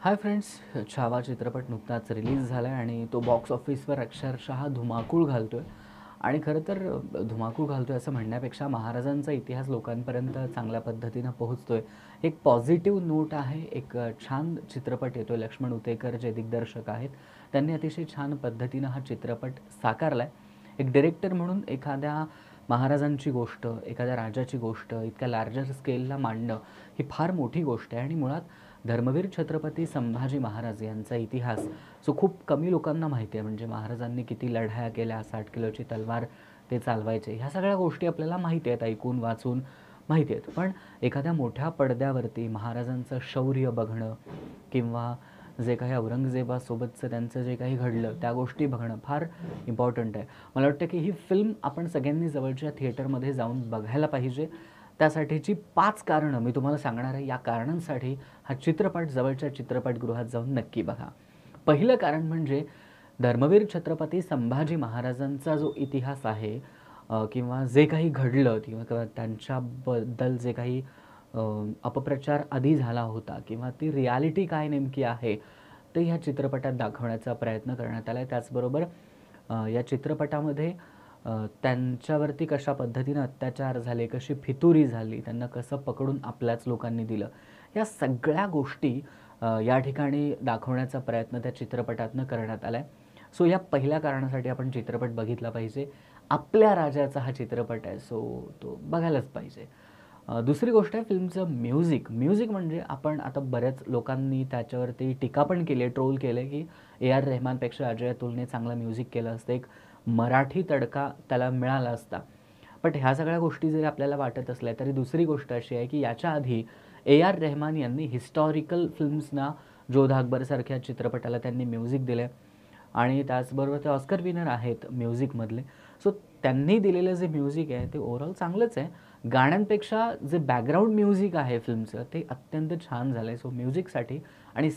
Hi friends, Chhava चित्रपट नुकताच release झाला आहे आणि तो बॉक्स ऑफिसवर अक्षरशः धुमाकूळ घालतो आहे. आणि खरं तर धुमाकूळ घालतो आहे असं म्हणण्यापेक्षा महाराजांचा इतिहास लोकांपर्यंत चांगल्या पद्धतीनं पोहोचतो आहे. एक पॉझिटिव्ह नोट आहे. एक छान चित्रपट येतो आहे. लक्ष्मण उतेकर जे दिग्दर्शक आहेत त्यांनी अतिशय छान पद्धतीनं हा चित्रपट साकारला आहे. एक डिरेक्टर म्हणून एखाद्या महाराजांची गोष्ट, एखाद्या राजाची गोष्ट इतक्या लार्जर स्केलला मांडणं ही फार मोठी गोष्ट आहे. आणि मुळात धर्मवीर छत्रपती संभाजी महाराज यांचा इतिहास जो खूप कमी लोकांना माहिती आहे. म्हणजे महाराजांनी किती लढाया केल्या, 60 किलोची तलवार ते चालवायचे, ह्या सगळ्या गोष्टी आपल्याला माहिती आहेत, ऐकून वाचून माहिती आहेत. पण एखाद्या मोठ्या पडद्यावरती महाराजांचं शौर्य बघणं किंवा जे काही औरंगजेबासोबतचं त्यांचं जे काही घडलं त्या गोष्टी बघणं फार इम्पॉर्टंट आहे. मला वाटतं की ही फिल्म आपण सगळ्यांनी जवळच्या थिएटरमध्ये जाऊन बघायला पाहिजे. त्यासाठीची 5 कारणं मी तुम्हाला सांगणार आहे. या कारणांसाठी हा चित्रपट जवळच्या चित्रपटगृहात जाऊन नक्की बघा. पहिलं कारण म्हणजे धर्मवीर छत्रपती संभाजी महाराजांचा जो इतिहास आहे किंवा जे काही घडलं किंवा त्यांच्याबद्दल जे काही अपप्रचार आधी झाला होता किंवा ती रियालिटी काय नेमकी आहे ते ह्या चित्रपटात दाखवण्याचा प्रयत्न करण्यात आला आहे. त्याचबरोबर या चित्रपटामध्ये त्यांच्यावरती कशा पद्धतीनं अत्याचार झाले, कशी फितुरी झाली, त्यांना कसं पकडून आपल्याच लोकांनी दिलं, या सगळ्या गोष्टी या ठिकाणी दाखवण्याचा प्रयत्न त्या चित्रपटातनं करण्यात आला आहे. सो या पहिल्या कारणासाठी आपण चित्रपट बघितला पाहिजे. आपल्या राजाचा हा चित्रपट आहे, सो तो बघायलाच पाहिजे. दुसरी गोष्ट आहे फिल्मचं म्युझिक. म्युझिक म्हणजे आपण आता बऱ्याच लोकांनी त्याच्यावरती टीका पण केली आहे, ट्रोल केलं आहे की ए आर रेहमानपेक्षा अजय अतुलने चांगलं म्युझिक केलं असतं, एक मराठी तडका त्याला मिळाला असता. बट ह्या सगळ्या गोष्टी जरी आपल्याला वाटत असल्या तरी दुसरी गोष्ट अशी आहे की याच्या आधी ए आर रेहमान यांनी हिस्टॉरिकल फिल्म्सना, जोधा अकबरसारख्या चित्रपटाला त्यांनी म्युझिक दिलं आहे आणि त्याचबरोबर ते ऑस्कर विनर आहेत म्युझिकमधले. सो त्यांनी दिलेलं जे म्युझिक आहे ते ओव्हरऑल चांगलंच आहे. गाण्यांपेक्षा जे बॅकग्राऊंड म्युझिक आहे फिल्मचं ते अत्यंत छान झालं आहे. सो म्युझिकसाठी. आणि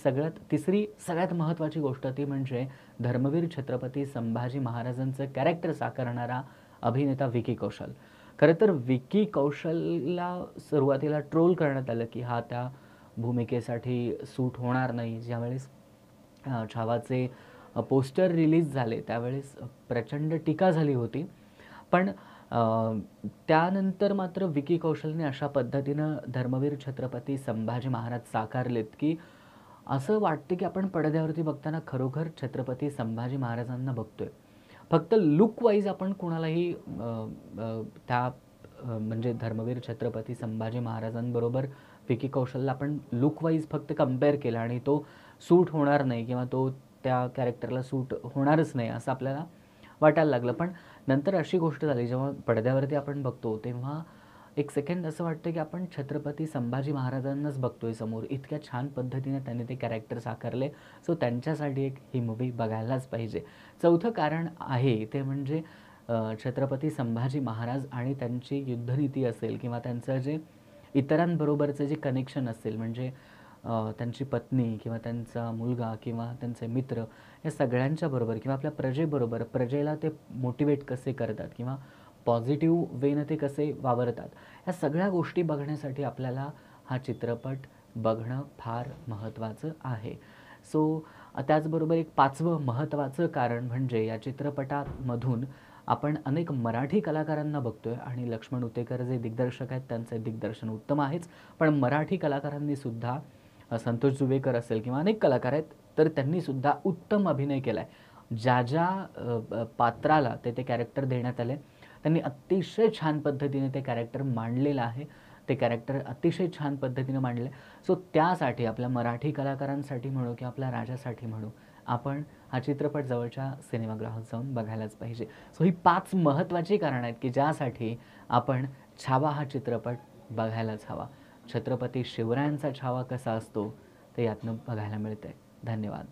तिसरी सगळ्यात महत्त्वाची गोष्ट ती म्हणजे धर्मवीर छत्रपती संभाजी महाराजांचं कॅरेक्टर साकारणारा अभिनेता विकी कौशल. खरं तर विकी कौशलला सुरुवातीला ट्रोल करण्यात आलं की हा त्या भूमिकेसाठी सूट होणार नाही. ज्यावेळेस छावाचे पोस्टर रिलीज झाले त्यावेळेस प्रचंड टीका झाली होती. पण त्यानंतर मात्र विकी कौशलने अशा पद्धतीनं धर्मवीर छत्रपती संभाजी महाराज साकारलेत की असं वाटतं की आपण पडद्यावरती बघताना खरोखर छत्रपती संभाजी महाराजांना बघतोय. फक्त लुक वाईज आपण कुणालाही त्या म्हणजे धर्मवीर छत्रपती संभाजी महाराजांबरोबर विकी कौशलला आपण लुक वाईज फक्त कंपेअर केलं आणि तो सूट होणार नाही किंवा तो त्या कॅरेक्टरला सूट होणारच नाही असं आपल्याला वाटायला लागलं. पण नंतर अशी गोष्ट झाली, जेव्हा पडद्यावरती आपण बघतो तेव्हा एक सेकंड असं वाटतं की आपण छत्रपती संभाजी महाराजांनाच बघतोय समोर. इतक्या छान पद्धतीने त्यांनी ते कॅरेक्टर साकारले. सो त्यांच्यासाठी एक ही मूव्ही बघायलाच पाहिजे. चौथं कारण आहे ते म्हणजे छत्रपती संभाजी महाराज आणि त्यांची युद्धनीती असेल किंवा त्यांचं जे इतरांबरोबरचं जे कनेक्शन असेल, म्हणजे त्यांची पत्नी किंवा त्यांचा मुलगा किंवा त्यांचे मित्र या सगळ्यांच्या बरोबर किंवा आपल्या प्रजेबरोबर प्रजेला ते मोटिवेट कसे करतात किंवा पॉझिटिव्ह वेनं ते कसे वावरतात, ह्या सगळ्या गोष्टी बघण्यासाठी आपल्याला हा चित्रपट बघणं फार महत्त्वाचं आहे. सो त्याचबरोबर एक 5वं महत्त्वाचं कारण म्हणजे या चित्रपटामधून आपण अनेक मराठी कलाकारांना बघतोय आणि लक्ष्मण उतेकर जे दिग्दर्शक आहेत त्यांचं दिग्दर्शन उत्तम आहेच. पण मराठी कलाकारांनी सुद्धा संतोष जुवेकर असेल किंवा अनेक कलाकार आहेत तर त्यांनी सुद्धा उत्तम अभिनय केला आहे. ज्या पात्राला ते कॅरेक्टर देण्यात आले त्यांनी अतिशय छान पद्धतीने ते कॅरेक्टर मांडलेलं आहे. ते कॅरेक्टर अतिशय छान पद्धतीने मांडलं आहे. सो त्यासाठी आपल्या मराठी कलाकारांसाठी म्हणू किंवा आपल्या राजासाठी म्हणू आपण हा चित्रपट जवळच्या सिनेमागृहात जाऊन बघायलाच पाहिजे. सो ही 5 महत्त्वाची कारणं आहेत की ज्यासाठी आपण छावा हा चित्रपट बघायलाच हवा. छत्रपती शिवरायांचा छावा कसा असतो ते यातनं बघायला मिळतंय. धन्यवाद.